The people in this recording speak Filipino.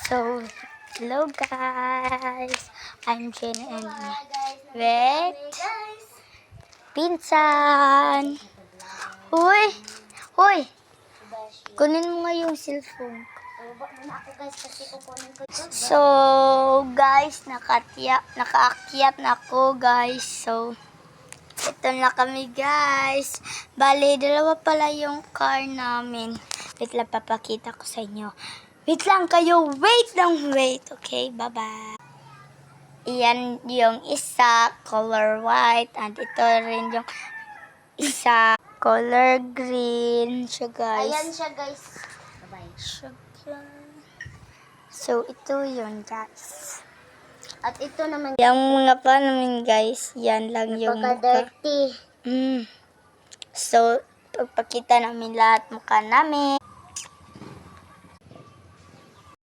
So, hello guys. I'm Jen and with Pinsan. Hoy! Hoy! Kunin mo nga yung cellphone. So, guys, nakaakyat na ako, guys. So, ito na kami, guys. Bale, dalawa pala yung car namin. Wait lang, papakita ko sa inyo. Wait lang kayo. Wait lang, wait. Okay, bye-bye. Iyan yung isa, color white. And ito rin yung isa, color green. Siya, guys. Ayan siya, guys. Bye-bye. So, ito yun, guys. At ito naman, Yung mga pa namin, guys, yan lang yung mukha. napaka-dirty. So, pagpakita namin lahat mukha namin.